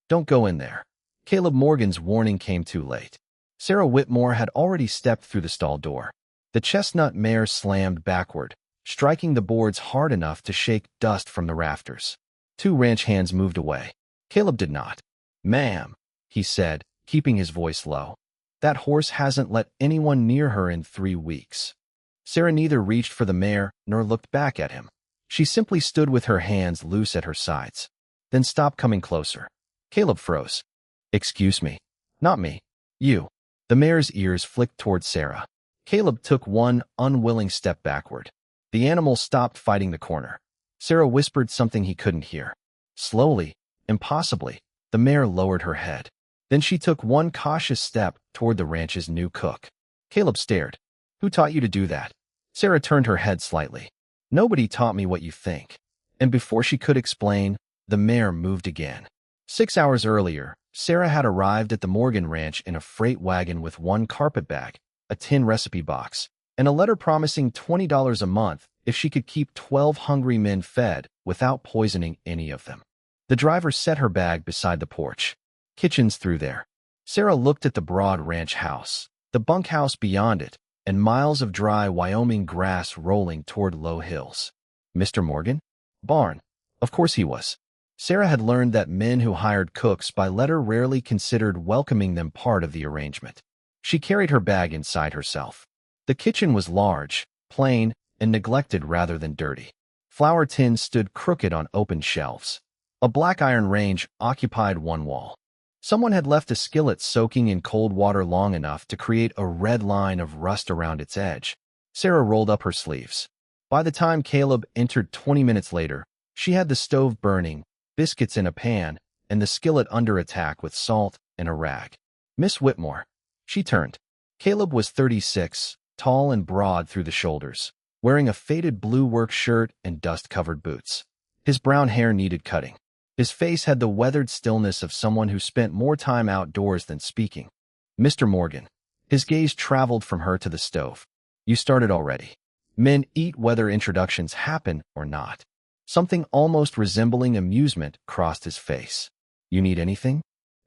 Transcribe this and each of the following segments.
Don't go in there. Caleb Morgan's warning came too late. Sarah Whitmore had already stepped through the stall door. The chestnut mare slammed backward, striking the boards hard enough to shake dust from the rafters. Two ranch hands moved away. Caleb did not. "Ma'am," he said, keeping his voice low. "That horse hasn't let anyone near her in 3 weeks." Sarah neither reached for the mare nor looked back at him. She simply stood with her hands loose at her sides. Then stopped coming closer. Caleb froze. "Excuse me." "Not me. You." The mare's ears flicked toward Sarah. Caleb took one unwilling step backward. The animal stopped fighting the corner. Sarah whispered something he couldn't hear. Slowly, impossibly, the mare lowered her head. Then she took one cautious step toward the ranch's new cook. Caleb stared. "Who taught you to do that?" Sarah turned her head slightly. "Nobody taught me what you think." And before she could explain, the mare moved again. 6 hours earlier, Sarah had arrived at the Morgan Ranch in a freight wagon with one carpet bag, a tin recipe box, and a letter promising $20 a month if she could keep 12 hungry men fed without poisoning any of them. The driver set her bag beside the porch. "Kitchen's through there." Sarah looked at the broad ranch house, the bunkhouse beyond it, and miles of dry Wyoming grass rolling toward low hills. Mr. Morgan? Barn. Of course he was. Sarah had learned that men who hired cooks by letter rarely considered welcoming them part of the arrangement. She carried her bag inside herself. The kitchen was large, plain, and neglected rather than dirty. Flour tins stood crooked on open shelves. A black iron range occupied one wall. Someone had left a skillet soaking in cold water long enough to create a red line of rust around its edge. Sarah rolled up her sleeves. By the time Caleb entered 20 minutes later, she had the stove burning, biscuits in a pan, and the skillet under attack with salt and a rag. "Miss Whitmore." She turned. Caleb was 36, tall and broad through the shoulders, wearing a faded blue work shirt and dust-covered boots. His brown hair needed cutting. His face had the weathered stillness of someone who spent more time outdoors than speaking. "Mr. Morgan." His gaze traveled from her to the stove. "You started already." Men eat whether introductions happen or not. Something almost resembling amusement crossed his face. "You need anything?"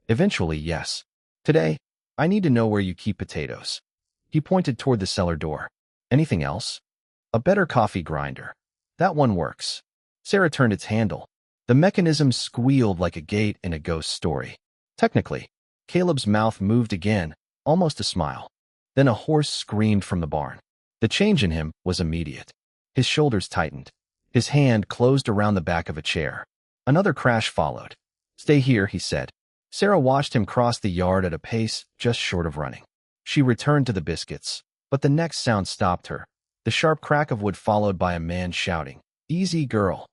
"Eventually, yes. Today, I need to know where you keep potatoes." He pointed toward the cellar door. "Anything else?" "A better coffee grinder. That one works." Sarah turned its handle. The mechanism squealed like a gate in a ghost story. Technically, Caleb's mouth moved again, almost a smile. Then a horse screamed from the barn. The change in him was immediate. His shoulders tightened. His hand closed around the back of a chair. Another crash followed. "Stay here," he said. Sarah watched him cross the yard at a pace just short of running. She returned to the biscuits, but the next sound stopped her. The sharp crack of wood followed by a man shouting, "Easy, girl."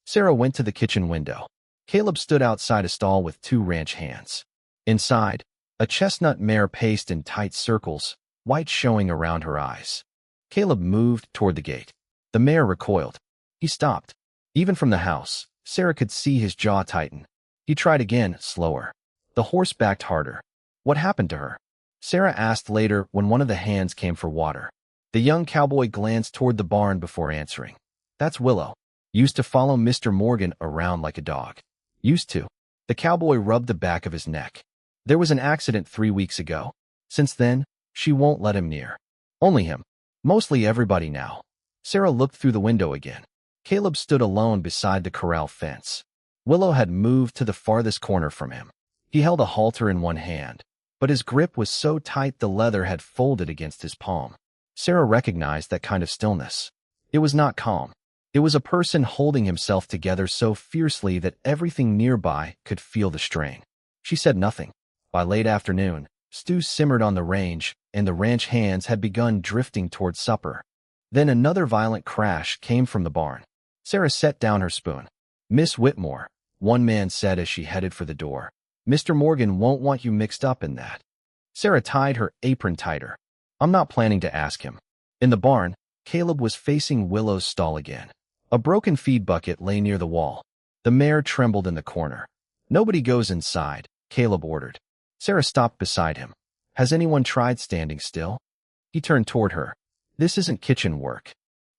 Sarah went to the kitchen window. Caleb stood outside a stall with two ranch hands. Inside, a chestnut mare paced in tight circles, white showing around her eyes. Caleb moved toward the gate. The mare recoiled. He stopped. Even from the house, Sarah could see his jaw tighten. He tried again, slower. The horse backed harder. "What happened to her?" Sarah asked later when one of the hands came for water. The young cowboy glanced toward the barn before answering. "That's Willow. Used to follow Mr. Morgan around like a dog." "Used to." The cowboy rubbed the back of his neck. "There was an accident 3 weeks ago. Since then, she won't let him near. Only him. Mostly everybody now." Sarah looked through the window again. Caleb stood alone beside the corral fence. Willow had moved to the farthest corner from him. He held a halter in one hand, but his grip was so tight the leather had folded against his palm. Sarah recognized that kind of stillness. It was not calm. It was a person holding himself together so fiercely that everything nearby could feel the strain. She said nothing. By late afternoon, stew simmered on the range, and the ranch hands had begun drifting toward supper. Then another violent crash came from the barn. Sarah set down her spoon. "Miss Whitmore," one man said as she headed for the door, "Mr. Morgan won't want you mixed up in that." Sarah tied her apron tighter. "I'm not planning to ask him." In the barn, Caleb was facing Willow's stall again. A broken feed bucket lay near the wall. The mare trembled in the corner. "Nobody goes inside," Caleb ordered. Sarah stopped beside him. "Has anyone tried standing still?" He turned toward her. "This isn't kitchen work."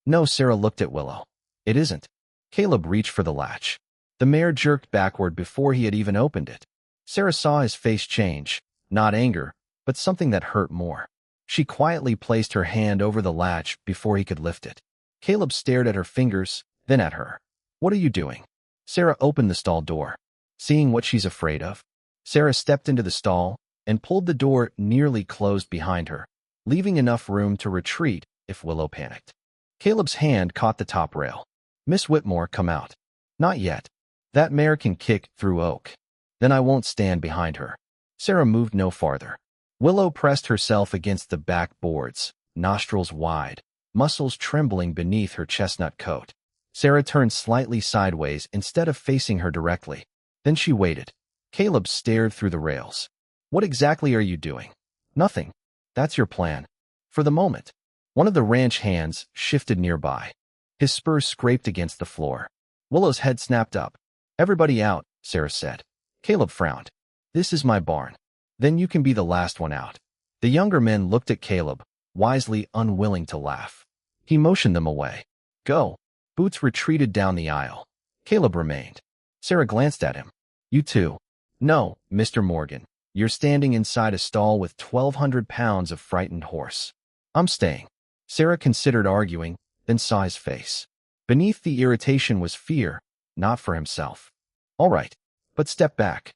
"No." Sarah looked at Willow. "It isn't." Caleb reached for the latch. The mare jerked backward before he had even opened it. Sarah saw his face change, not anger, but something that hurt more. She quietly placed her hand over the latch before he could lift it. Caleb stared at her fingers, then at her. What are you doing? Sarah opened the stall door. Seeing what she's afraid of, Sarah stepped into the stall and pulled the door nearly closed behind her, leaving enough room to retreat if Willow panicked. Caleb's hand caught the top rail. Miss Whitmore, come out. Not yet. That mare can kick through oak. Then I won't stand behind her. Sarah moved no farther. Willow pressed herself against the back boards, nostrils wide, muscles trembling beneath her chestnut coat. Sarah turned slightly sideways instead of facing her directly. Then she waited. Caleb stared through the rails. What exactly are you doing? Nothing. That's your plan. For the moment. One of the ranch hands shifted nearby. His spurs scraped against the floor. Willow's head snapped up. Everybody out, Sarah said. Caleb frowned. This is my barn. Then you can be the last one out. The younger men looked at Caleb, wisely unwilling to laugh. He motioned them away. Go. Boots retreated down the aisle. Caleb remained. Sarah glanced at him. You too. No, Mr. Morgan. You're standing inside a stall with 1,200 pounds of frightened horse. I'm staying. Sarah considered arguing, then saw his face. Beneath the irritation was fear, not for himself. All right, but step back.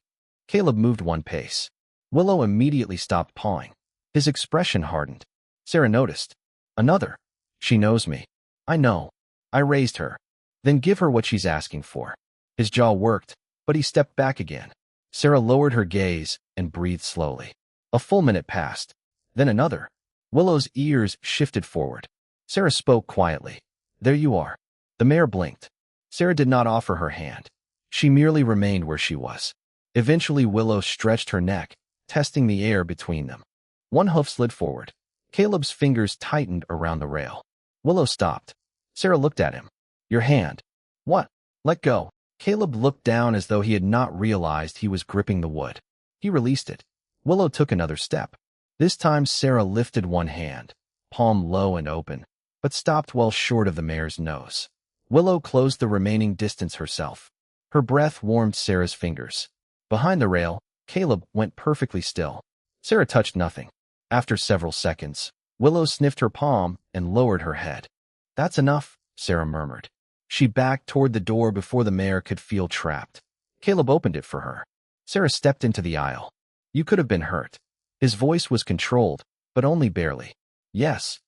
Caleb moved one pace. Willow immediately stopped pawing. His expression hardened. Sarah noticed. Another. She knows me. I know. I raised her. Then give her what she's asking for. His jaw worked, but he stepped back again. Sarah lowered her gaze and breathed slowly. A full minute passed. Then another. Willow's ears shifted forward. Sarah spoke quietly. There you are. The mare blinked. Sarah did not offer her hand. She merely remained where she was. Eventually Willow stretched her neck, testing the air between them. One hoof slid forward. Caleb's fingers tightened around the rail. Willow stopped. Sarah looked at him. Your hand. What? Let go. Caleb looked down as though he had not realized he was gripping the wood. He released it. Willow took another step. This time Sarah lifted one hand, palm low and open, but stopped well short of the mare's nose. Willow closed the remaining distance herself. Her breath warmed Sarah's fingers. Behind the rail, Caleb went perfectly still. Sarah touched nothing. After several seconds, Willow sniffed her palm and lowered her head. That's enough, Sarah murmured. She backed toward the door before the mare could feel trapped. Caleb opened it for her. Sarah stepped into the aisle. You could have been hurt. His voice was controlled, but only barely. Yes.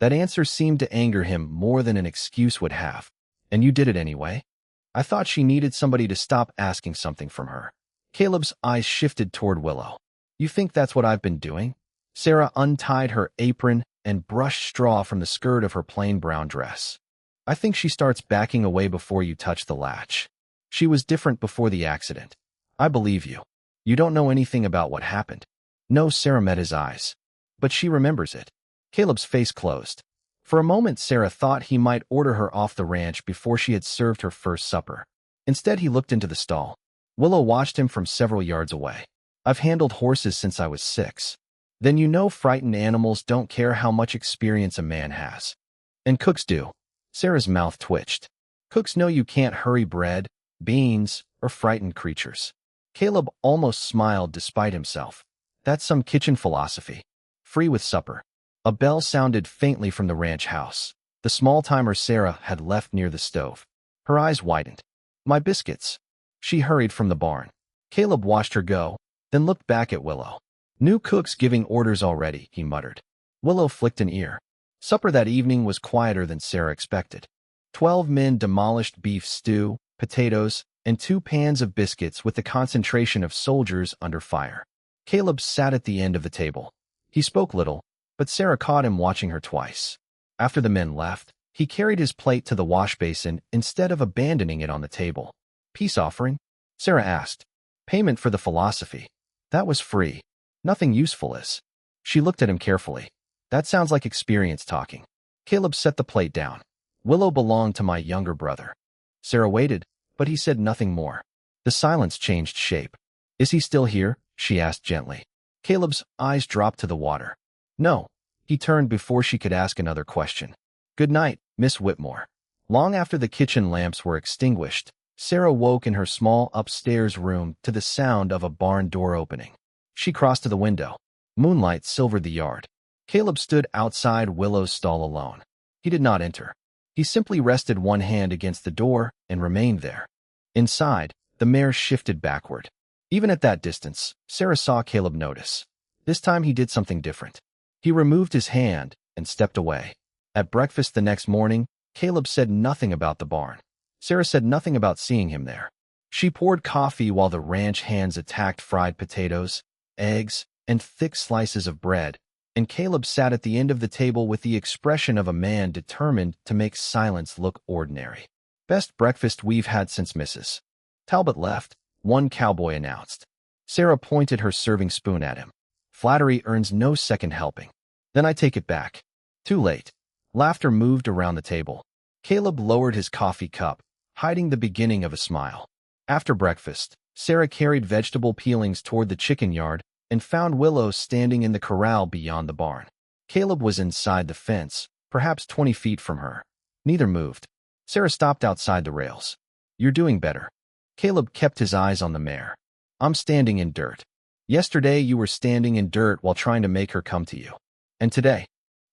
That answer seemed to anger him more than an excuse would have. And you did it anyway? I thought she needed somebody to stop asking something from her. Caleb's eyes shifted toward Willow. You think that's what I've been doing? Sarah untied her apron and brushed straw from the skirt of her plain brown dress. I think she starts backing away before you touch the latch. She was different before the accident. I believe you. You don't know anything about what happened. No, Sarah met his eyes. But she remembers it. Caleb's face closed. For a moment, Sarah thought he might order her off the ranch before she had served her first supper. Instead, he looked into the stall. Willow watched him from several yards away. I've handled horses since I was 6. Then you know frightened animals don't care how much experience a man has. And cooks do. Sarah's mouth twitched. Cooks know you can't hurry bread, beans, or frightened creatures. Caleb almost smiled despite himself. That's some kitchen philosophy. Free with supper. A bell sounded faintly from the ranch house. The small-timer Sarah had left near the stove. Her eyes widened. My biscuits. She hurried from the barn. Caleb watched her go, then looked back at Willow. New cooks giving orders already, he muttered. Willow flicked an ear. Supper that evening was quieter than Sarah expected. 12 men demolished beef stew, potatoes, and 2 pans of biscuits with the concentration of soldiers under fire. Caleb sat at the end of the table. He spoke little, but Sarah caught him watching her twice. After the men left, he carried his plate to the wash basin instead of abandoning it on the table. Peace offering? Sarah asked. Payment for the philosophy. That was free. Nothing useful is. She looked at him carefully. That sounds like experience talking. Caleb set the plate down. Willow belonged to my younger brother. Sarah waited, but he said nothing more. The silence changed shape. Is he still here? She asked gently. Caleb's eyes dropped to the water. No. He turned before she could ask another question. Good night, Miss Whitmore. Long after the kitchen lamps were extinguished, Sarah woke in her small upstairs room to the sound of a barn door opening. She crossed to the window. Moonlight silvered the yard. Caleb stood outside Willow's stall alone. He did not enter. He simply rested one hand against the door and remained there. Inside, the mare shifted backward. Even at that distance, Sarah saw Caleb notice. This time he did something different. He removed his hand and stepped away. At breakfast the next morning, Caleb said nothing about the barn. Sarah said nothing about seeing him there. She poured coffee while the ranch hands attacked fried potatoes, eggs, and thick slices of bread, and Caleb sat at the end of the table with the expression of a man determined to make silence look ordinary. "Best breakfast we've had since Mrs. Talbot left," one cowboy announced. Sarah pointed her serving spoon at him. "Flattery earns no second helping." "Then I take it back." Too late. Laughter moved around the table. Caleb lowered his coffee cup, hiding the beginning of a smile. After breakfast, Sarah carried vegetable peelings toward the chicken yard and found Willow standing in the corral beyond the barn. Caleb was inside the fence, perhaps 20 feet from her. Neither moved. Sarah stopped outside the rails. "You're doing better." Caleb kept his eyes on the mare. "I'm standing in dirt. Yesterday you were standing in dirt while trying to make her come to you. And today?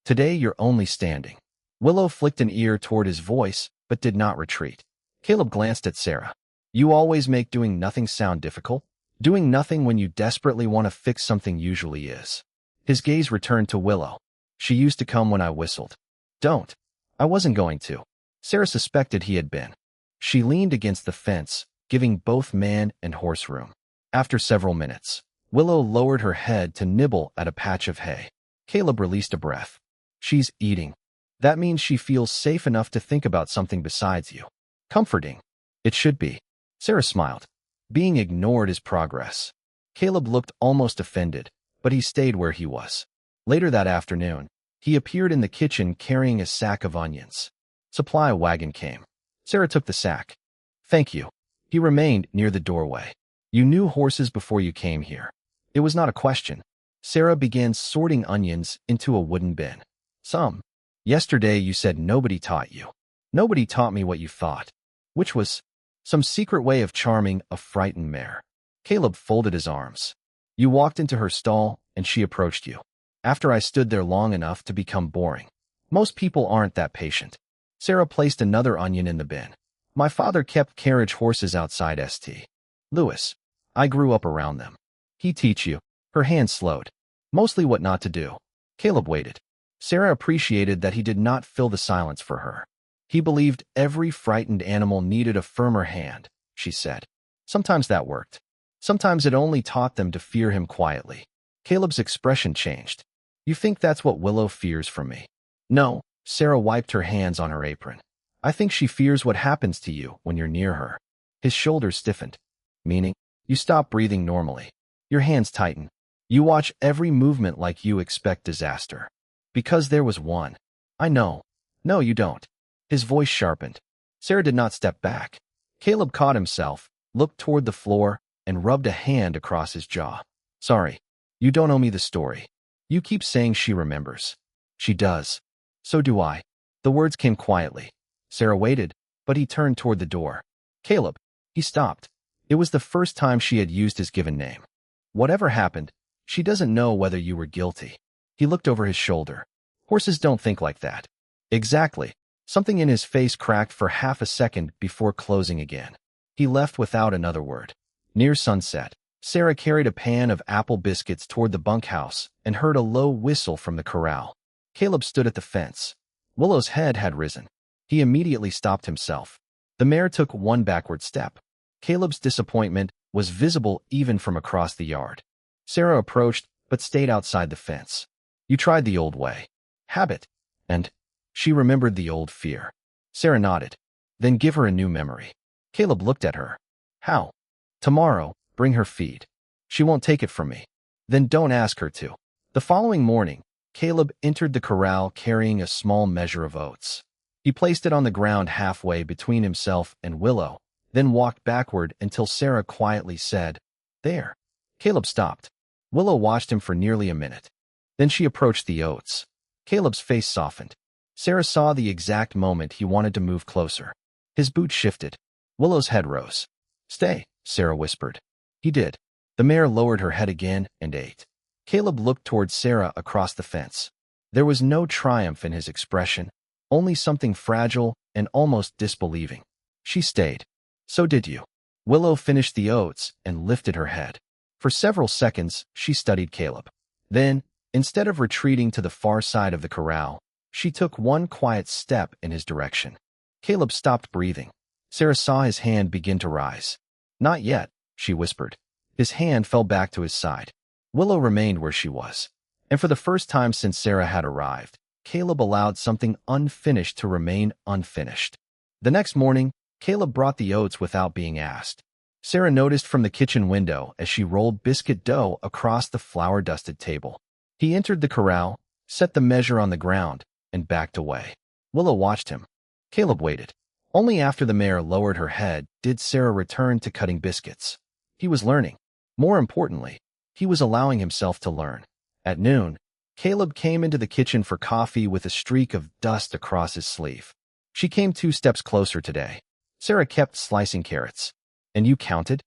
Today you're only standing." Willow flicked an ear toward his voice, but did not retreat. Caleb glanced at Sarah. "You always make doing nothing sound difficult. Doing nothing when you desperately want to fix something usually is." His gaze returned to Willow. "She used to come when I whistled." "Don't." "I wasn't going to." Sarah suspected he had been. She leaned against the fence, giving both man and horse room. After several minutes, Willow lowered her head to nibble at a patch of hay. Caleb released a breath. "She's eating. That means she feels safe enough to think about something besides you." "Comforting." "It should be." Sarah smiled. Being ignored is progress. Caleb looked almost offended, but he stayed where he was. Later that afternoon, he appeared in the kitchen carrying a sack of onions. Supply wagon came. Sarah took the sack. "Thank you." He remained near the doorway. "You knew horses before you came here." It was not a question. Sarah began sorting onions into a wooden bin. "Some. Yesterday you said nobody taught you." "Nobody taught me what you thought." "Which was?" "Some secret way of charming a frightened mare." Caleb folded his arms. "You walked into her stall, and she approached you. After I stood there long enough to become boring. Most people aren't that patient." Sarah placed another onion in the bin. "My father kept carriage horses outside St. Louis. I grew up around them." "He teach you?" Her hand slowed. "Mostly what not to do." Caleb waited. Sarah appreciated that he did not fill the silence for her. "He believed every frightened animal needed a firmer hand," she said. "Sometimes that worked. Sometimes it only taught them to fear him quietly." Caleb's expression changed. "You think that's what Willow fears from me?" "No." Sarah wiped her hands on her apron. "I think she fears what happens to you when you're near her." His shoulders stiffened. "Meaning?" "You stop breathing normally. Your hands tighten. You watch every movement like you expect disaster." "Because there was one." "I know." "No, you don't." His voice sharpened. Sarah did not step back. Caleb caught himself, looked toward the floor, and rubbed a hand across his jaw. "Sorry. You don't owe me the story. You keep saying she remembers." "She does. So do I." The words came quietly. Sarah waited, but he turned toward the door. "Caleb." He stopped. It was the first time she had used his given name. "Whatever happened, she doesn't know whether you were guilty." He looked over his shoulder. "Horses don't think like that." "Exactly." Something in his face cracked for half a second before closing again. He left without another word. Near sunset, Sarah carried a pan of apple biscuits toward the bunkhouse and heard a low whistle from the corral. Caleb stood at the fence. Willow's head had risen. He immediately stopped himself. The mare took one backward step. Caleb's disappointment was visible even from across the yard. Sarah approached, but stayed outside the fence. "You tried the old way." "Habit." "And?" She remembered the old fear. Sarah nodded. "Then give her a new memory." Caleb looked at her. "How?" "Tomorrow, bring her feed." "She won't take it from me." "Then don't ask her to." The following morning, Caleb entered the corral carrying a small measure of oats. He placed it on the ground halfway between himself and Willow, then walked backward until Sarah quietly said, "There." Caleb stopped. Willow watched him for nearly a minute. Then she approached the oats. Caleb's face softened. Sarah saw the exact moment he wanted to move closer. His boot shifted. Willow's head rose. Stay, Sarah whispered. He did. The mare lowered her head again and ate. Caleb looked toward Sarah across the fence. There was no triumph in his expression, only something fragile and almost disbelieving. She stayed. So did you. Willow finished the oats and lifted her head. For several seconds, she studied Caleb. Then, instead of retreating to the far side of the corral, she took one quiet step in his direction. Caleb stopped breathing. Sarah saw his hand begin to rise. Not yet, she whispered. His hand fell back to his side. Willow remained where she was. And for the first time since Sarah had arrived, Caleb allowed something unfinished to remain unfinished. The next morning, Caleb brought the oats without being asked. Sarah noticed from the kitchen window as she rolled biscuit dough across the flour-dusted table. He entered the corral, set the measure on the ground, and backed away. Willow watched him. Caleb waited. Only after the mare lowered her head did Sarah return to cutting biscuits. He was learning. More importantly, he was allowing himself to learn. At noon, Caleb came into the kitchen for coffee with a streak of dust across his sleeve. She came 2 steps closer today. Sarah kept slicing carrots. And you counted?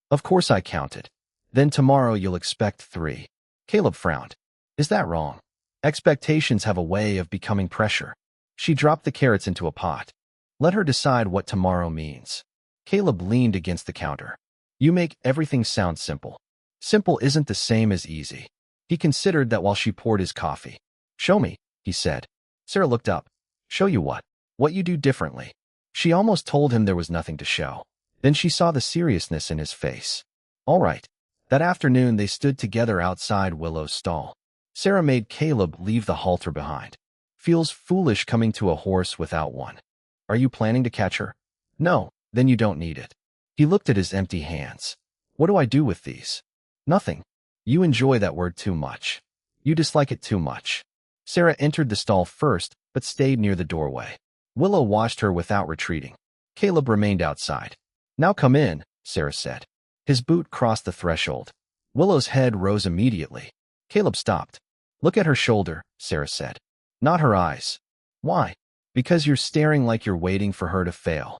Of course I counted. Then tomorrow you'll expect 3. Caleb frowned. Is that wrong? Expectations have a way of becoming pressure. She dropped the carrots into a pot. Let her decide what tomorrow means. Caleb leaned against the counter. You make everything sound simple. Simple isn't the same as easy. He considered that while she poured his coffee. Show me, he said. Sarah looked up. Show you what? What you do differently. She almost told him there was nothing to show. Then she saw the seriousness in his face. All right. That afternoon they stood together outside Willow's stall. Sarah made Caleb leave the halter behind. Feels foolish coming to a horse without one. Are you planning to catch her? No, then you don't need it. He looked at his empty hands. What do I do with these? Nothing. You enjoy that word too much. You dislike it too much. Sarah entered the stall first, but stayed near the doorway. Willow watched her without retreating. Caleb remained outside. Now come in, Sarah said. His boot crossed the threshold. Willow's head rose immediately. Caleb stopped. Look at her shoulder, Sarah said. Not her eyes. Why? Because you're staring like you're waiting for her to fail.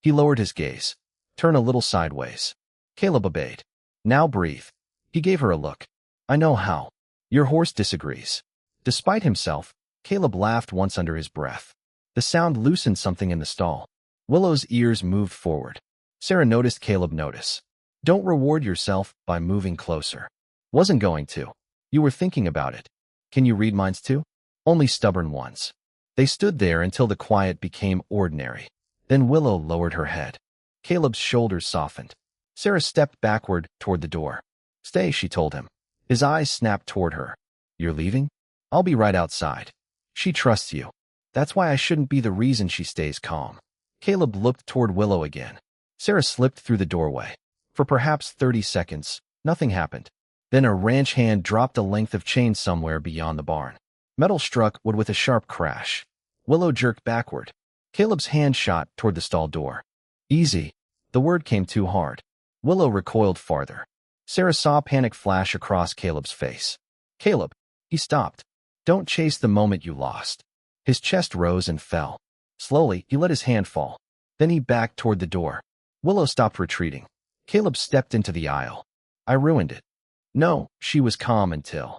He lowered his gaze. Turn a little sideways. Caleb obeyed. Now breathe. He gave her a look. I know how. Your horse disagrees. Despite himself, Caleb laughed once under his breath. The sound loosened something in the stall. Willow's ears moved forward. Sarah noticed Caleb notice. Don't reward yourself by moving closer. Wasn't going to. You were thinking about it. Can you read minds too? Only stubborn ones. They stood there until the quiet became ordinary. Then Willow lowered her head. Caleb's shoulders softened. Sarah stepped backward toward the door. Stay, she told him. His eyes snapped toward her. You're leaving? I'll be right outside. She trusts you. That's why I shouldn't be the reason she stays calm. Caleb looked toward Willow again. Sarah slipped through the doorway. For perhaps 30 seconds, nothing happened. Then a ranch hand dropped a length of chain somewhere beyond the barn. Metal struck wood with a sharp crash. Willow jerked backward. Caleb's hand shot toward the stall door. Easy. The word came too hard. Willow recoiled farther. Sarah saw panic flash across Caleb's face. Caleb. He stopped. Don't chase the moment you lost. His chest rose and fell. Slowly, he let his hand fall. Then he backed toward the door. Willow stopped retreating. Caleb stepped into the aisle. I ruined it. No, she was calm until.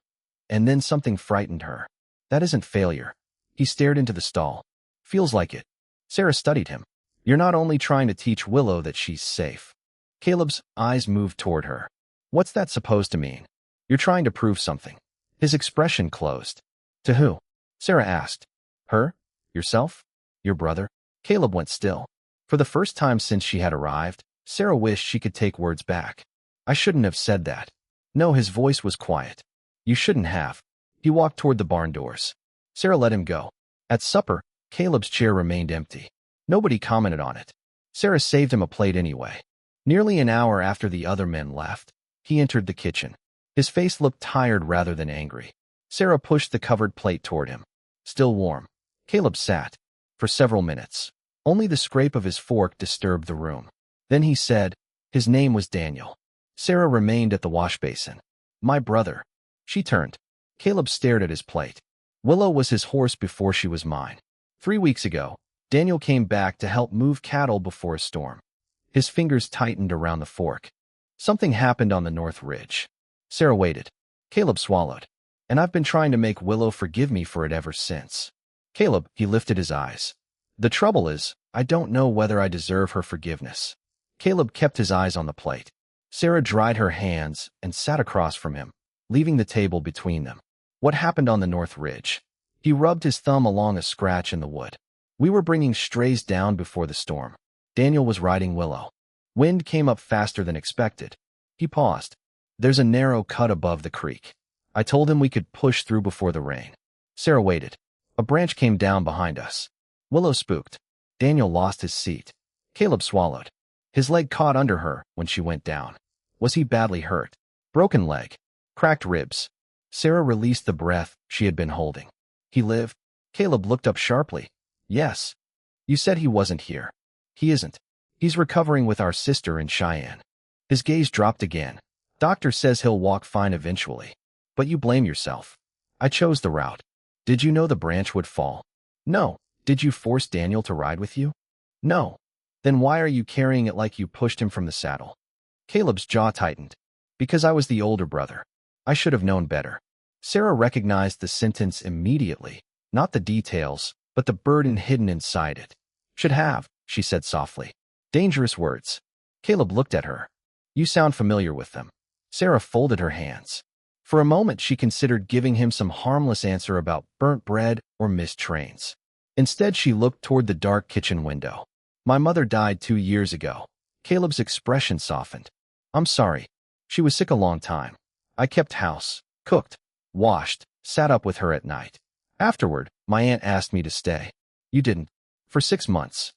And then something frightened her. That isn't failure. He stared into the stall. Feels like it. Sarah studied him. You're not only trying to teach Willow that she's safe. Caleb's eyes moved toward her. What's that supposed to mean? You're trying to prove something. His expression closed. To who? Sarah asked. Her? Yourself? Your brother? Caleb went still. For the first time since she had arrived, Sarah wished she could take words back. I shouldn't have said that. No, his voice was quiet. You shouldn't have. He walked toward the barn doors. Sarah let him go. At supper, Caleb's chair remained empty. Nobody commented on it. Sarah saved him a plate anyway. Nearly an hour after the other men left, he entered the kitchen. His face looked tired rather than angry. Sarah pushed the covered plate toward him. Still warm. Caleb sat. For several minutes. Only the scrape of his fork disturbed the room. Then he said, his name was Daniel. Sarah remained at the wash basin. My brother. She turned. Caleb stared at his plate. Willow was his horse before she was mine. 3 weeks ago, Daniel came back to help move cattle before a storm. His fingers tightened around the fork. Something happened on the north ridge. Sarah waited. Caleb swallowed. And I've been trying to make Willow forgive me for it ever since. Caleb, he lifted his eyes. The trouble is, I don't know whether I deserve her forgiveness. Caleb kept his eyes on the plate. Sarah dried her hands and sat across from him, leaving the table between them. What happened on the north ridge? He rubbed his thumb along a scratch in the wood. We were bringing strays down before the storm. Daniel was riding Willow. Wind came up faster than expected. He paused. There's a narrow cut above the creek. I told him we could push through before the rain. Sarah waited. A branch came down behind us. Willow spooked. Daniel lost his seat. Caleb swallowed. His leg caught under her when she went down. Was he badly hurt? Broken leg. Cracked ribs. Sarah released the breath she had been holding. He lived? Caleb looked up sharply. Yes. You said he wasn't here. He isn't. He's recovering with our sister in Cheyenne. His gaze dropped again. Doctor says he'll walk fine eventually. But you blame yourself. I chose the route. Did you know the branch would fall? No. Did you force Daniel to ride with you? No. Then why are you carrying it like you pushed him from the saddle? Caleb's jaw tightened. Because I was the older brother. I should have known better. Sarah recognized the sentence immediately, not the details, but the burden hidden inside it. Should have, she said softly. Dangerous words. Caleb looked at her. You sound familiar with them. Sarah folded her hands. For a moment she considered giving him some harmless answer about burnt bread or missed trains. Instead she looked toward the dark kitchen window. My mother died 2 years ago. Caleb's expression softened. I'm sorry. She was sick a long time. I kept house, cooked, washed, sat up with her at night. Afterward, my aunt asked me to stay. You didn't. For 6 months.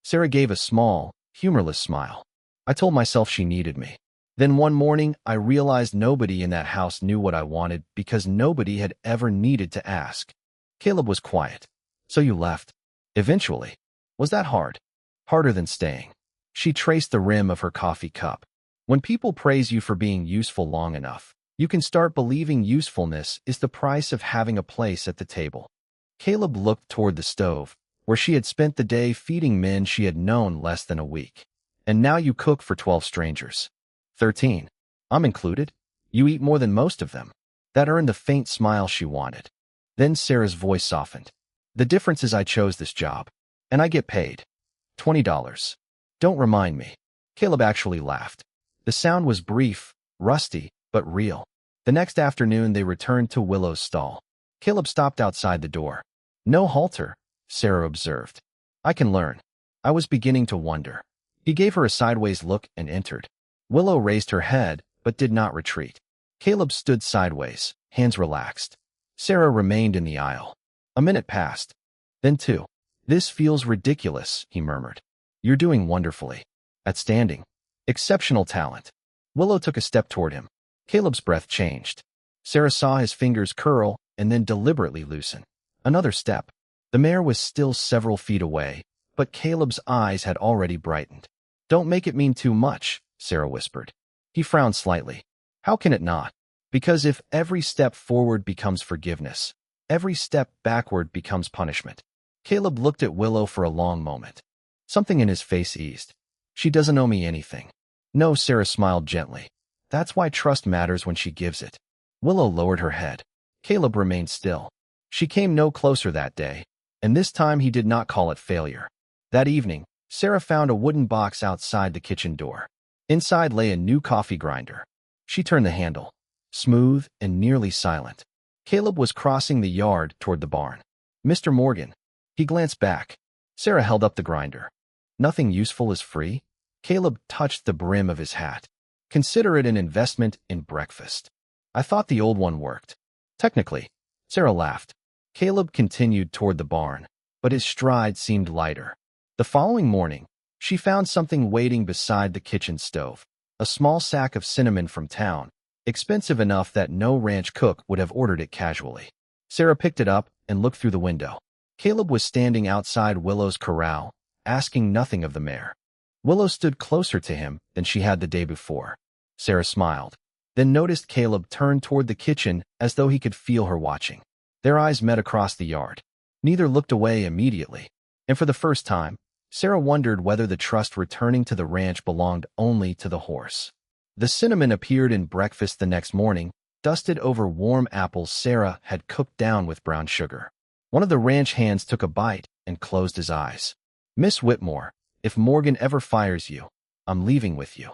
Sarah gave a small, humorless smile. I told myself she needed me. Then one morning, I realized nobody in that house knew what I wanted because nobody had ever needed to ask. Caleb was quiet. So you left. Eventually. Was that hard? Harder than staying. She traced the rim of her coffee cup. When people praise you for being useful long enough, you can start believing usefulness is the price of having a place at the table. Caleb looked toward the stove, where she had spent the day feeding men she had known less than a week. And now you cook for 12 strangers. 13. I'm included. You eat more than most of them. That earned the faint smile she wanted. Then Sarah's voice softened. The difference is I chose this job. And I get paid. $20. Don't remind me. Caleb actually laughed. The sound was brief, rusty, but real. The next afternoon they returned to Willow's stall. Caleb stopped outside the door. No halter, Sarah observed. I can learn. I was beginning to wonder. He gave her a sideways look and entered. Willow raised her head, but did not retreat. Caleb stood sideways, hands relaxed. Sarah remained in the aisle. A minute passed. Then 2. This feels ridiculous, he murmured. You're doing wonderfully. Outstanding. Exceptional talent. Willow took a step toward him. Caleb's breath changed. Sarah saw his fingers curl and then deliberately loosen. Another step. The mare was still several feet away, but Caleb's eyes had already brightened. Don't make it mean too much, Sarah whispered. He frowned slightly. How can it not? Because if every step forward becomes forgiveness, every step backward becomes punishment. Caleb looked at Willow for a long moment. Something in his face eased. She doesn't owe me anything. No, Sarah smiled gently. That's why trust matters when she gives it. Willow lowered her head. Caleb remained still. She came no closer that day, and this time he did not call it failure. That evening, Sarah found a wooden box outside the kitchen door. Inside lay a new coffee grinder. She turned the handle. Smooth and nearly silent. Caleb was crossing the yard toward the barn. Mr. Morgan. He glanced back. Sarah held up the grinder. Nothing useful is free? Caleb touched the brim of his hat. Consider it an investment in breakfast. I thought the old one worked. Technically. Sarah laughed. Caleb continued toward the barn, but his stride seemed lighter. The following morning, she found something waiting beside the kitchen stove. A small sack of cinnamon from town, expensive enough that no ranch cook would have ordered it casually. Sarah picked it up and looked through the window. Caleb was standing outside Willow's corral, asking nothing of the mare. Willow stood closer to him than she had the day before. Sarah smiled, then noticed Caleb turn toward the kitchen as though he could feel her watching. Their eyes met across the yard. Neither looked away immediately, and for the first time, Sarah wondered whether the trust returning to the ranch belonged only to the horse. The cinnamon appeared in breakfast the next morning, dusted over warm apples Sarah had cooked down with brown sugar. One of the ranch hands took a bite and closed his eyes. Miss Whitmore, if Morgan ever fires you, I'm leaving with you.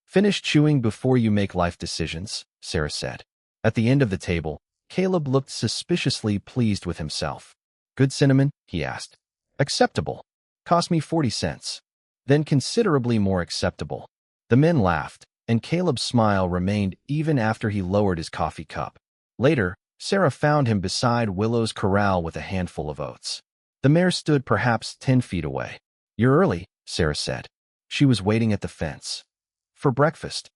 Finish chewing before you make life decisions, Sarah said. At the end of the table, Caleb looked suspiciously pleased with himself. Good cinnamon? He asked. Acceptable. Cost me 40 cents. Then considerably more acceptable. The men laughed, and Caleb's smile remained even after he lowered his coffee cup. Later, Sarah found him beside Willow's corral with a handful of oats. The mare stood perhaps 10 feet away. You're early, Sarah said. She was waiting at the fence. For breakfast.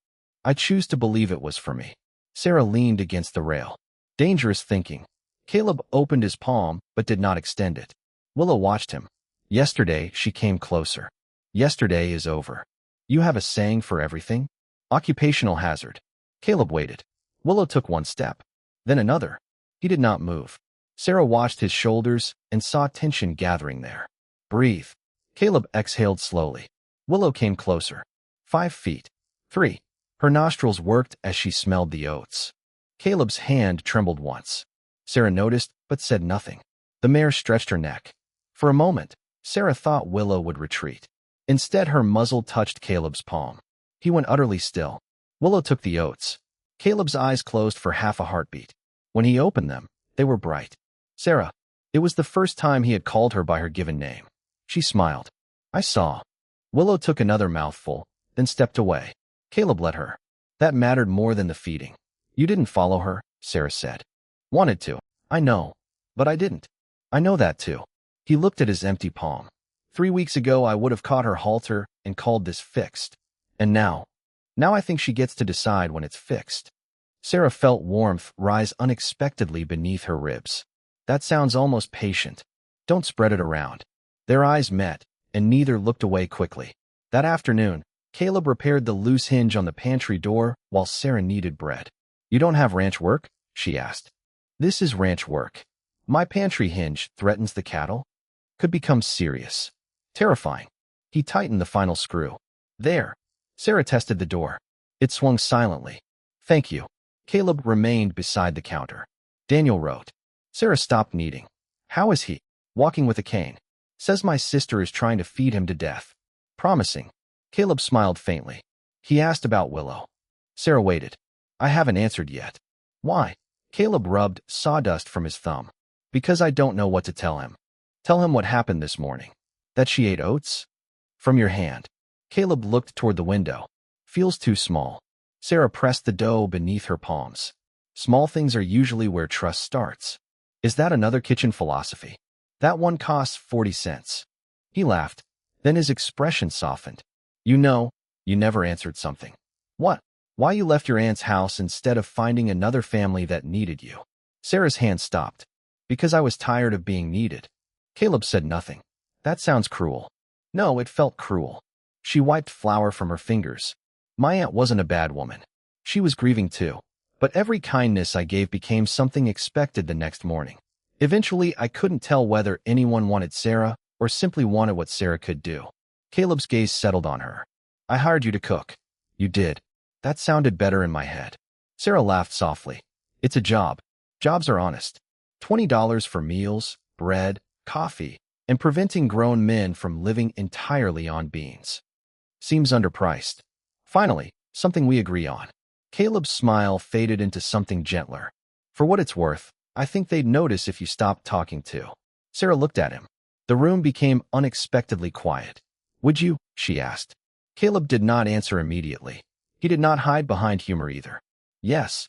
I choose to believe it was for me. Sarah leaned against the rail. Dangerous thinking. Caleb opened his palm, but did not extend it. Willow watched him. Yesterday, she came closer. Yesterday is over. You have a saying for everything? Occupational hazard. Caleb waited. Willow took one step. Then another. He did not move. Sarah watched his shoulders and saw tension gathering there. Breathe. Caleb exhaled slowly. Willow came closer. 5 feet. 3. Her nostrils worked as she smelled the oats. Caleb's hand trembled once. Sarah noticed, but said nothing. The mare stretched her neck. For a moment, Sarah thought Willow would retreat. Instead, her muzzle touched Caleb's palm. He went utterly still. Willow took the oats. Caleb's eyes closed for half a heartbeat. When he opened them, they were bright. Sarah. It was the first time he had called her by her given name. She smiled. I saw. Willow took another mouthful, then stepped away. Caleb let her. That mattered more than the feeding. You didn't follow her, Sarah said. Wanted to. I know. But I didn't. I know that too. He looked at his empty palm. 3 weeks ago I would have caught her halter and called this fixed. And now I think she gets to decide when it's fixed. Sarah felt warmth rise unexpectedly beneath her ribs. That sounds almost patient. Don't spread it around. Their eyes met, and neither looked away quickly. That afternoon, Caleb repaired the loose hinge on the pantry door while Sarah kneaded bread. You don't have ranch work? She asked. This is ranch work. My pantry hinge threatens the cattle. Could become serious. Terrifying. He tightened the final screw. There. Sarah tested the door. It swung silently. Thank you. Caleb remained beside the counter. Daniel wrote. Sarah stopped kneading. How is he? Walking with a cane. Says my sister is trying to feed him to death. Promising. Caleb smiled faintly. He asked about Willow. Sarah waited. I haven't answered yet. Why? Caleb rubbed sawdust from his thumb. Because I don't know what to tell him. Tell him what happened this morning. That she ate oats? From your hand. Caleb looked toward the window. Feels too small. Sarah pressed the dough beneath her palms. Small things are usually where trust starts. Is that another kitchen philosophy? That one costs 40 cents. He laughed. Then his expression softened. You know, you never answered something. What? Why you left your aunt's house instead of finding another family that needed you? Sarah's hand stopped. Because I was tired of being needed. Caleb said nothing. That sounds cruel. No, it felt cruel. She wiped flour from her fingers. My aunt wasn't a bad woman. She was grieving too. But every kindness I gave became something expected the next morning. Eventually, I couldn't tell whether anyone wanted Sarah or simply wanted what Sarah could do. Caleb's gaze settled on her. I hired you to cook. You did. That sounded better in my head. Sarah laughed softly. It's a job. Jobs are honest. $20 for meals, bread, coffee, and preventing grown men from living entirely on beans. Seems underpriced. Finally, something we agree on. Caleb's smile faded into something gentler. For what it's worth, I think they'd notice if you stopped talking too. Sarah looked at him. The room became unexpectedly quiet. Would you? She asked. Caleb did not answer immediately. He did not hide behind humor either. Yes.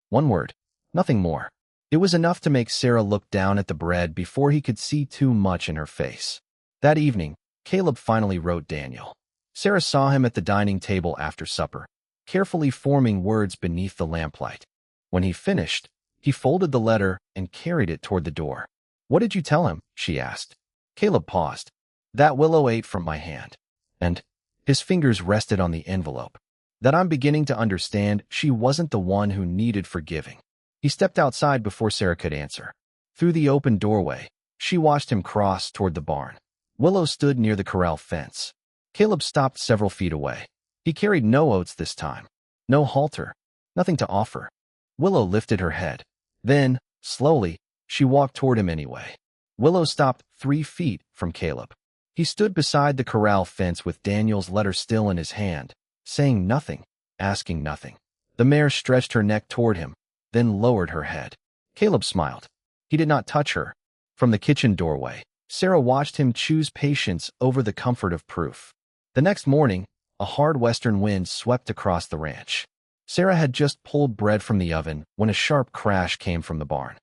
One word. Nothing more. It was enough to make Sarah look down at the bread before he could see too much in her face. That evening, Caleb finally wrote Daniel. Sarah saw him at the dining table after supper, carefully forming words beneath the lamplight. When he finished, he folded the letter and carried it toward the door. What did you tell him? She asked. Caleb paused. That Willow ate from my hand. And his fingers rested on the envelope. That I'm beginning to understand she wasn't the one who needed forgiving. He stepped outside before Sarah could answer. Through the open doorway, she watched him cross toward the barn. Willow stood near the corral fence. Caleb stopped several feet away. He carried no oats this time. No halter. Nothing to offer. Willow lifted her head. Then, slowly, she walked toward him anyway. Willow stopped 3 feet from Caleb. He stood beside the corral fence with Daniel's letter still in his hand, saying nothing, asking nothing. The mare stretched her neck toward him, then lowered her head. Caleb smiled. He did not touch her. From the kitchen doorway, Sarah watched him choose patience over the comfort of proof. The next morning, a hard western wind swept across the ranch. Sarah had just pulled bread from the oven when a sharp crash came from the barn.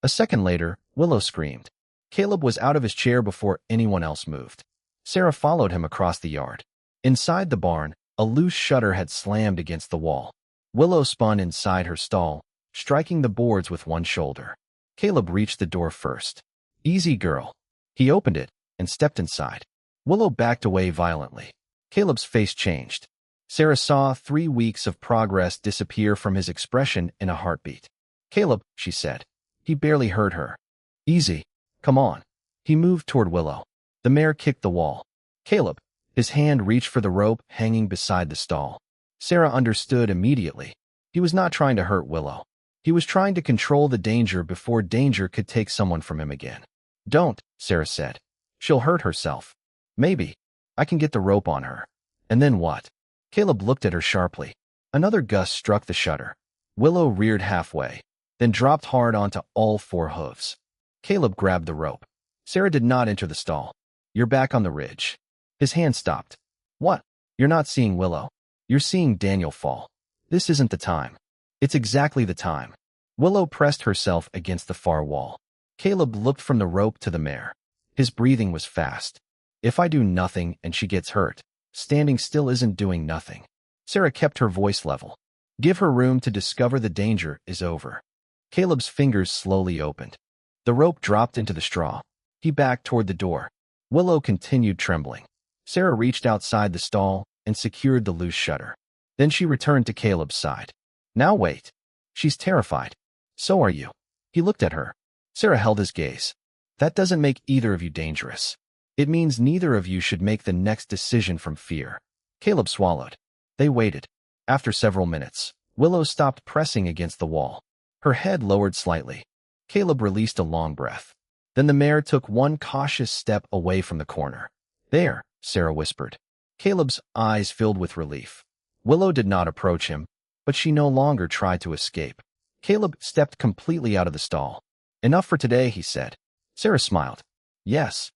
A second later, Willow screamed. Caleb was out of his chair before anyone else moved. Sarah followed him across the yard. Inside the barn, a loose shutter had slammed against the wall. Willow spun inside her stall, striking the boards with one shoulder. Caleb reached the door first. Easy, girl. He opened it and stepped inside. Willow backed away violently. Caleb's face changed. Sarah saw 3 weeks of progress disappear from his expression in a heartbeat. Caleb, she said. He barely heard her. Easy. Come on. He moved toward Willow. The mare kicked the wall. Caleb. His hand reached for the rope hanging beside the stall. Sarah understood immediately. He was not trying to hurt Willow. He was trying to control the danger before danger could take someone from him again. Don't, Sarah said. She'll hurt herself. Maybe. I can get the rope on her. And then what? Caleb looked at her sharply. Another gust struck the shutter. Willow reared halfway, then dropped hard onto all 4 hooves. Caleb grabbed the rope. Sarah did not enter the stall. You're back on the ridge. His hand stopped. What? You're not seeing Willow. You're seeing Daniel fall. This isn't the time. It's exactly the time. Willow pressed herself against the far wall. Caleb looked from the rope to the mare. His breathing was fast. If I do nothing and she gets hurt, standing still isn't doing nothing. Sarah kept her voice level. Give her room to discover the danger is over. Caleb's fingers slowly opened. The rope dropped into the straw. He backed toward the door. Willow continued trembling. Sarah reached outside the stall and secured the loose shutter. Then she returned to Caleb's side. Now wait. She's terrified. So are you. He looked at her. Sarah held his gaze. That doesn't make either of you dangerous. It means neither of you should make the next decision from fear. Caleb swallowed. They waited. After several minutes, Willow stopped pressing against the wall. Her head lowered slightly. Caleb released a long breath. Then the mare took one cautious step away from the corner. There, Sarah whispered. Caleb's eyes filled with relief. Willow did not approach him, but she no longer tried to escape. Caleb stepped completely out of the stall. Enough for today, he said. Sarah smiled. Yes.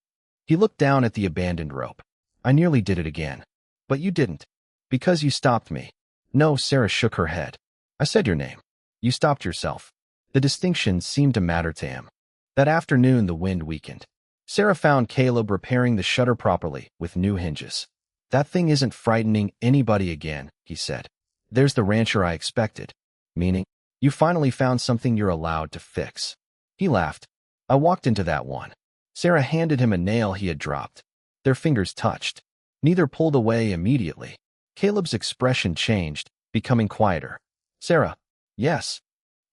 He looked down at the abandoned rope. I nearly did it again. But you didn't. Because you stopped me. No, Sarah shook her head. I said your name. You stopped yourself. The distinction seemed to matter to him. That afternoon, the wind weakened. Sarah found Caleb repairing the shutter properly with new hinges. That thing isn't frightening anybody again, he said. There's the rancher I expected. Meaning, you finally found something you're allowed to fix. He laughed. I walked into that one. Sarah handed him a nail he had dropped. Their fingers touched. Neither pulled away immediately. Caleb's expression changed, becoming quieter. Sarah. Yes.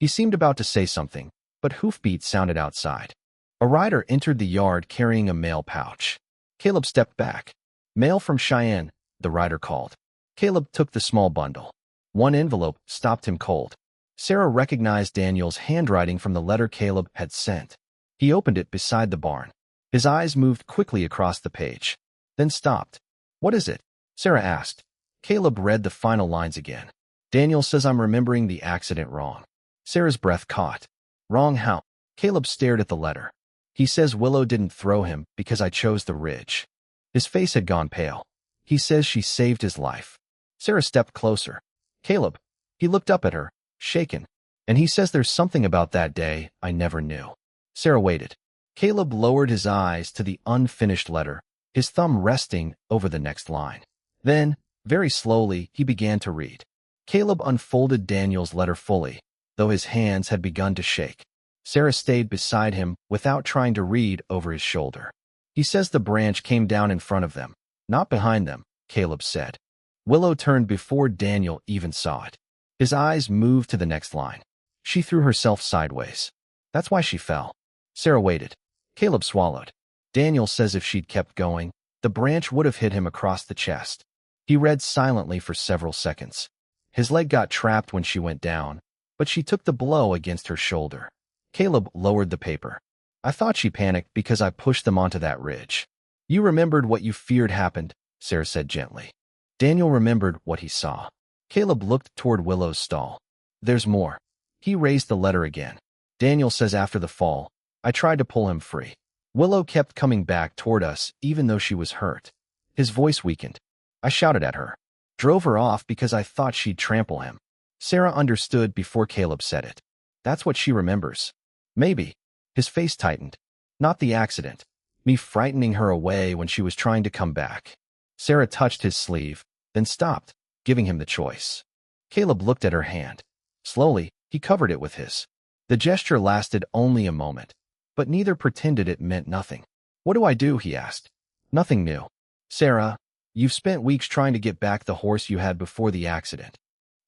He seemed about to say something, but hoofbeats sounded outside. A rider entered the yard carrying a mail pouch. Caleb stepped back. Mail from Cheyenne, the rider called. Caleb took the small bundle. One envelope stopped him cold. Sarah recognized Daniel's handwriting from the letter Caleb had sent. He opened it beside the barn. His eyes moved quickly across the page, then stopped. What is it? Sarah asked. Caleb read the final lines again. Daniel says I'm remembering the accident wrong. Sarah's breath caught. Wrong how? Caleb stared at the letter. He says Willow didn't throw him because I chose the ridge. His face had gone pale. He says she saved his life. Sarah stepped closer. Caleb. He looked up at her, shaken. And he says there's something about that day I never knew. Sarah waited. Caleb lowered his eyes to the unfinished letter, his thumb resting over the next line. Then, very slowly, he began to read. Caleb unfolded Daniel's letter fully, though his hands had begun to shake. Sarah stayed beside him without trying to read over his shoulder. He says the branch came down in front of them, not behind them, Caleb said. Willow turned before Daniel even saw it. His eyes moved to the next line. She threw herself sideways. That's why she fell. Sarah waited. Caleb swallowed. Daniel says if she'd kept going, the branch would have hit him across the chest. He read silently for several seconds. His leg got trapped when she went down, but she took the blow against her shoulder. Caleb lowered the paper. I thought she panicked because I pushed them onto that ridge. You remembered what you feared happened, Sarah said gently. Daniel remembered what he saw. Caleb looked toward Willow's stall. There's more. He raised the letter again. Daniel says after the fall, I tried to pull him free. Willow kept coming back toward us even though she was hurt. His voice weakened. I shouted at her. Drove her off because I thought she'd trample him. Sarah understood before Caleb said it. That's what she remembers. Maybe. His face tightened. Not the accident. Me frightening her away when she was trying to come back. Sarah touched his sleeve, then stopped, giving him the choice. Caleb looked at her hand. Slowly, he covered it with his. The gesture lasted only a moment, but neither pretended it meant nothing. What do I do? He asked. Nothing new. Sarah, you've spent weeks trying to get back the horse you had before the accident.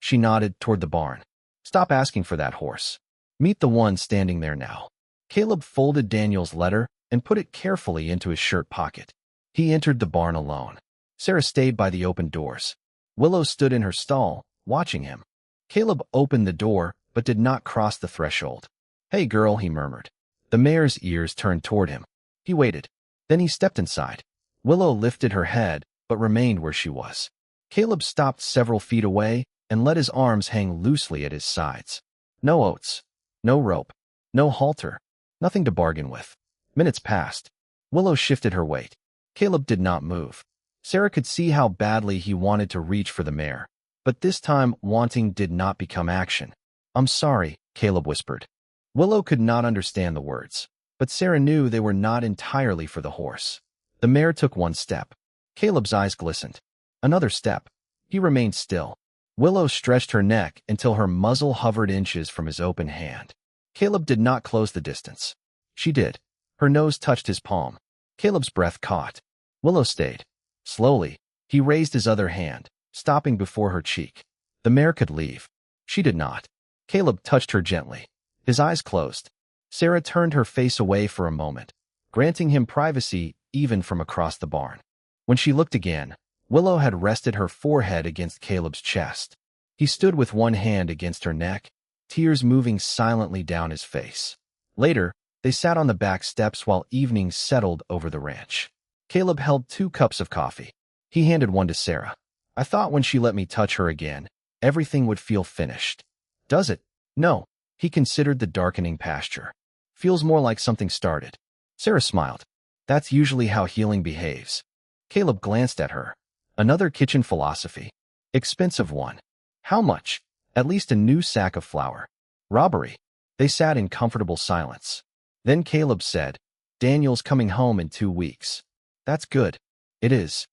She nodded toward the barn. Stop asking for that horse. Meet the one standing there now. Caleb folded Daniel's letter and put it carefully into his shirt pocket. He entered the barn alone. Sarah stayed by the open doors. Willow stood in her stall, watching him. Caleb opened the door, but did not cross the threshold. Hey girl, he murmured. The mare's ears turned toward him. He waited. Then he stepped inside. Willow lifted her head, but remained where she was. Caleb stopped several feet away and let his arms hang loosely at his sides. No oats. No rope. No halter. Nothing to bargain with. Minutes passed. Willow shifted her weight. Caleb did not move. Sarah could see how badly he wanted to reach for the mare, but this time wanting did not become action. I'm sorry, Caleb whispered. Willow could not understand the words, but Sarah knew they were not entirely for the horse. The mare took one step. Caleb's eyes glistened. Another step. He remained still. Willow stretched her neck until her muzzle hovered inches from his open hand. Caleb did not close the distance. She did. Her nose touched his palm. Caleb's breath caught. Willow stayed. Slowly, he raised his other hand, stopping before her cheek. The mare could leave. She did not. Caleb touched her gently. His eyes closed. Sarah turned her face away for a moment, granting him privacy even from across the barn. When she looked again, Willow had rested her forehead against Caleb's chest. He stood with one hand against her neck, tears moving silently down his face. Later, they sat on the back steps while evening settled over the ranch. Caleb held 2 cups of coffee. He handed one to Sarah. I thought when she let me touch her again, everything would feel finished. Does it? No. He considered the darkening pasture. Feels more like something started. Sarah smiled. That's usually how healing behaves. Caleb glanced at her. Another kitchen philosophy. Expensive one. How much? At least a new sack of flour. Robbery. They sat in comfortable silence. Then Caleb said, Daniel's coming home in 2 weeks. That's good. It is.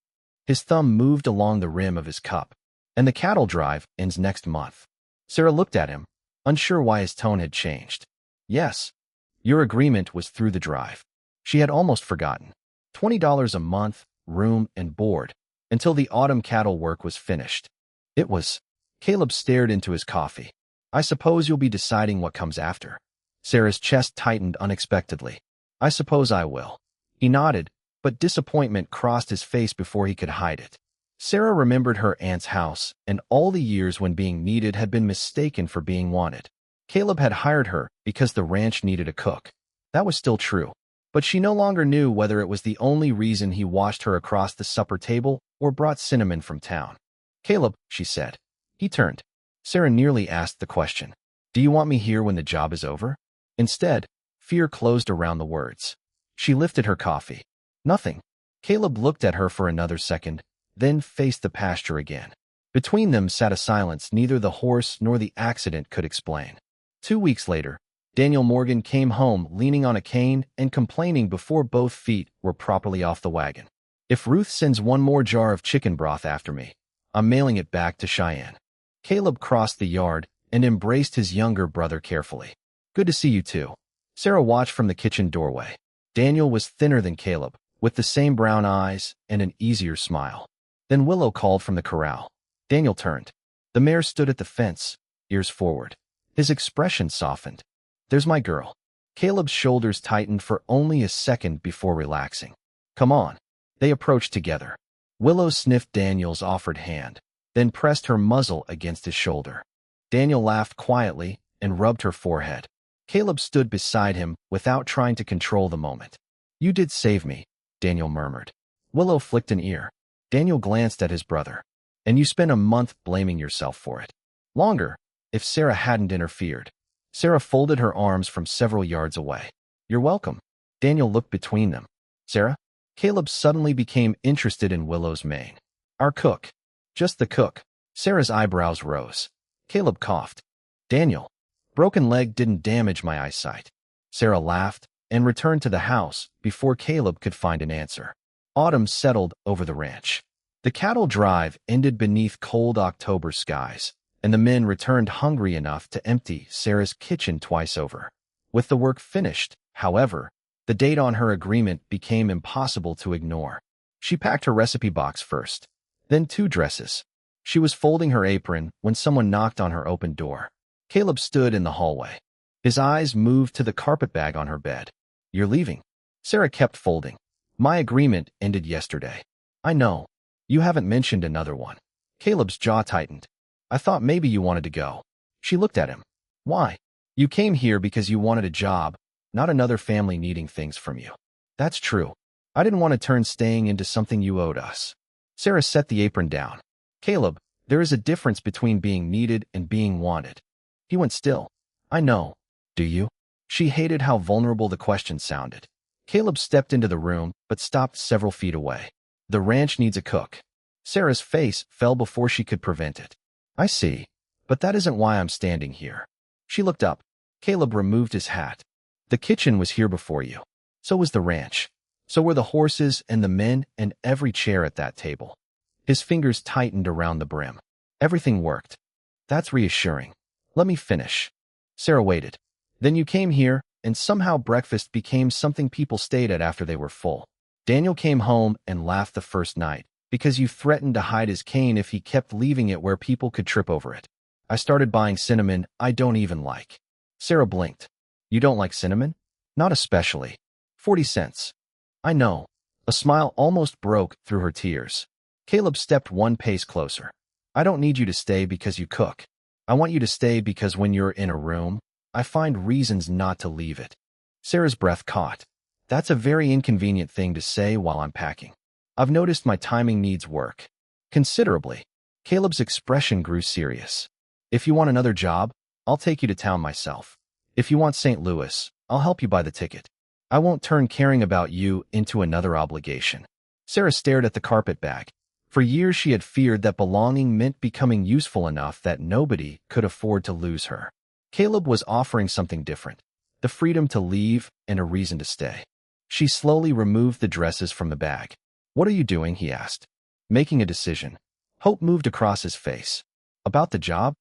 His thumb moved along the rim of his cup. And the cattle drive ends next month. Sarah looked at him, unsure why his tone had changed. Yes. Your agreement was through the drive. She had almost forgotten. $20 a month, room and board, until the autumn cattle work was finished. It was. Caleb stared into his coffee. I suppose you'll be deciding what comes after. Sarah's chest tightened unexpectedly. I suppose I will. He nodded, but disappointment crossed his face before he could hide it. Sarah remembered her aunt's house, and all the years when being needed had been mistaken for being wanted. Caleb had hired her because the ranch needed a cook. That was still true, but she no longer knew whether it was the only reason he watched her across the supper table or brought cinnamon from town. Caleb, she said. He turned. Sarah nearly asked the question. Do you want me here when the job is over? Instead, fear closed around the words. She lifted her coffee. Nothing. Caleb looked at her for another second, then faced the pasture again. Between them sat a silence neither the horse nor the accident could explain. 2 weeks later, Daniel Morgan came home leaning on a cane and complaining before both feet were properly off the wagon. If Ruth sends one more jar of chicken broth after me, I'm mailing it back to Cheyenne. Caleb crossed the yard and embraced his younger brother carefully. Good to see you too. Sarah watched from the kitchen doorway. Daniel was thinner than Caleb, with the same brown eyes and an easier smile. Then Willow called from the corral. Daniel turned. The mare stood at the fence, ears forward. His expression softened. There's my girl. Caleb's shoulders tightened for only a second before relaxing. Come on. They approached together. Willow sniffed Daniel's offered hand, then pressed her muzzle against his shoulder. Daniel laughed quietly and rubbed her forehead. Caleb stood beside him without trying to control the moment. You did save me, Daniel murmured. Willow flicked an ear. Daniel glanced at his brother. And you spent a month blaming yourself for it. Longer, if Sarah hadn't interfered. Sarah folded her arms from several yards away. You're welcome. Daniel looked between them. Sarah? Caleb suddenly became interested in Willow's mane. Our cook. Just the cook. Sarah's eyebrows rose. Caleb coughed. Daniel. Broken leg didn't damage my eyesight. Sarah laughed and returned to the house before Caleb could find an answer. Autumn settled over the ranch. The cattle drive ended beneath cold October skies, and the men returned hungry enough to empty Sarah's kitchen twice over. With the work finished, however, the date on her agreement became impossible to ignore. She packed her recipe box first, then 2 dresses. She was folding her apron when someone knocked on her open door. Caleb stood in the hallway. His eyes moved to the carpet bag on her bed. You're leaving. Sarah kept folding. My agreement ended yesterday. I know. You haven't mentioned another one. Caleb's jaw tightened. I thought maybe you wanted to go. She looked at him. Why? You came here because you wanted a job, not another family needing things from you. That's true. I didn't want to turn staying into something you owed us. Sarah set the apron down. Caleb, there is a difference between being needed and being wanted. He went still. I know. Do you? She hated how vulnerable the question sounded. Caleb stepped into the room, but stopped several feet away. The ranch needs a cook. Sarah's face fell before she could prevent it. I see. But that isn't why I'm standing here. She looked up. Caleb removed his hat. The kitchen was here before you. So was the ranch. So were the horses and the men and every chair at that table. His fingers tightened around the brim. Everything worked. That's reassuring. Let me finish. Sarah waited. Then you came here, and somehow breakfast became something people stayed at after they were full. Daniel came home and laughed the first night, because you threatened to hide his cane if he kept leaving it where people could trip over it. I started buying cinnamon I don't even like. Sarah blinked. You don't like cinnamon? Not especially. 40 cents. I know. A smile almost broke through her tears. Caleb stepped one pace closer. I don't need you to stay because you cook. I want you to stay because when you're in a room, I find reasons not to leave it. Sarah's breath caught. That's a very inconvenient thing to say while I'm packing. I've noticed my timing needs work. Considerably. Caleb's expression grew serious. If you want another job, I'll take you to town myself. If you want St. Louis, I'll help you buy the ticket. I won't turn caring about you into another obligation. Sarah stared at the carpet bag. For years she had feared that belonging meant becoming useful enough that nobody could afford to lose her. Caleb was offering something different, the freedom to leave and a reason to stay. She slowly removed the dresses from the bag. What are you doing? He asked. Making a decision. Hope moved across his face. About the job?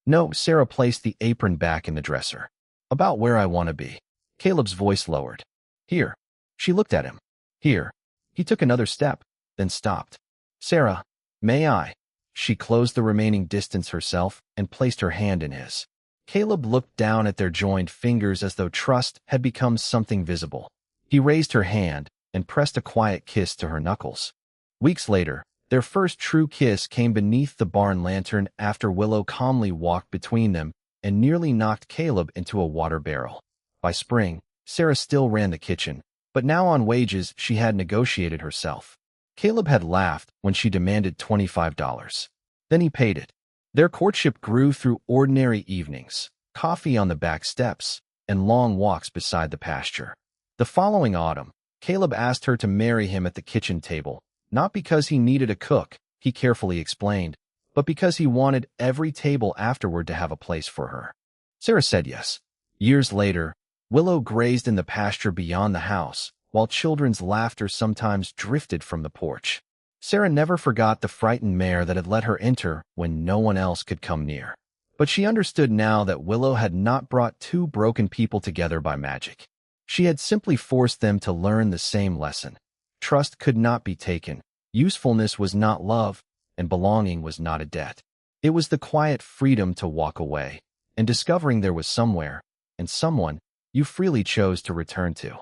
No, Sarah placed the apron back in the dresser. About where I want to be. Caleb's voice lowered. Here. She looked at him. Here. He took another step, then stopped. Sarah, may I? She closed the remaining distance herself and placed her hand in his. Caleb looked down at their joined fingers as though trust had become something visible. He raised her hand and pressed a quiet kiss to her knuckles. Weeks later, their first true kiss came beneath the barn lantern after Willow calmly walked between them and nearly knocked Caleb into a water barrel. By spring, Sarah still ran the kitchen, but now on wages she had negotiated herself. Caleb had laughed when she demanded $25. Then he paid it. Their courtship grew through ordinary evenings, coffee on the back steps, and long walks beside the pasture. The following autumn, Caleb asked her to marry him at the kitchen table, not because he needed a cook, he carefully explained, but because he wanted every table afterward to have a place for her. Sarah said yes. Years later, Willow grazed in the pasture beyond the house, while children's laughter sometimes drifted from the porch. Sarah never forgot the frightened mare that had let her enter when no one else could come near. But she understood now that Willow had not brought 2 broken people together by magic. She had simply forced them to learn the same lesson. Trust could not be taken, usefulness was not love, and belonging was not a debt. It was the quiet freedom to walk away, and discovering there was somewhere, and someone, you freely chose to return to.